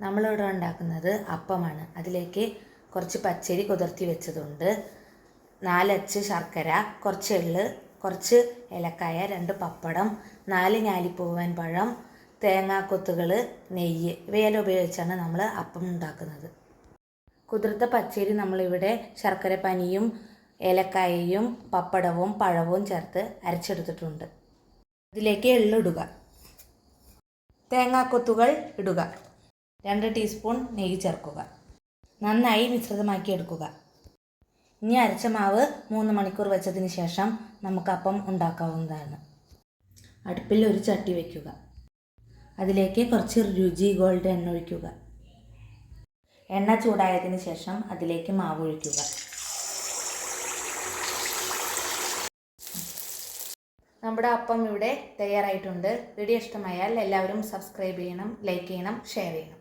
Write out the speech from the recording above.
നമ്മളിവിടെ ഉണ്ടാക്കുന്നത് അപ്പമാണ്. അതിലേക്ക് കുറച്ച് പച്ചരി കുതിർത്തി വെച്ചതുണ്ട്, 4 അച്ച് ശർക്കര, കുറച്ച് എള്ള്, കുറച്ച് ഏലക്കായ, 2 പപ്പടം, 4 ഞാലിപ്പൂവൻ പഴം, തേങ്ങാക്കൊത്തുകൾ, നെയ്യ് ഇവയെല്ലാം ഉപയോഗിച്ചാണ് നമ്മൾ അപ്പം ഉണ്ടാക്കുന്നത്. കുതിർത്ത പച്ചരി നമ്മളിവിടെ ശർക്കര പനിയും ഏലക്കായയും പപ്പടവും പഴവും ചേർത്ത് അരച്ചെടുത്തിട്ടുണ്ട്. ഇതിലേക്ക് എള്ളിടുക, തേങ്ങാക്കൊത്തുകൾ ഇടുക, 2 ടീസ്പൂൺ നെയ്യ് ചേർക്കുക. നന്നായി മിശ്രിതമാക്കി എടുക്കുക. ഇനി അരച്ച മാവ് 3 മണിക്കൂർ വെച്ചതിന് ശേഷം നമുക്ക് അപ്പം ഉണ്ടാക്കാവുന്നതാണ്. അടുപ്പിൽ ഒരു ചട്ടി വയ്ക്കുക. അതിലേക്ക് കുറച്ച് രുചി ഗോൾഡ് എണ്ണ ഒഴിക്കുക. എണ്ണ ചൂടായതിന് ശേഷം അതിലേക്ക് മാവ് ഒഴിക്കുക. നമ്മുടെ അപ്പം ഇവിടെ തയ്യാറായിട്ടുണ്ട്. വീഡിയോ ഇഷ്ടമായാൽ എല്ലാവരും സബ്സ്ക്രൈബ് ചെയ്യണം, ലൈക്ക് ചെയ്യണം, ഷെയർ ചെയ്യണം.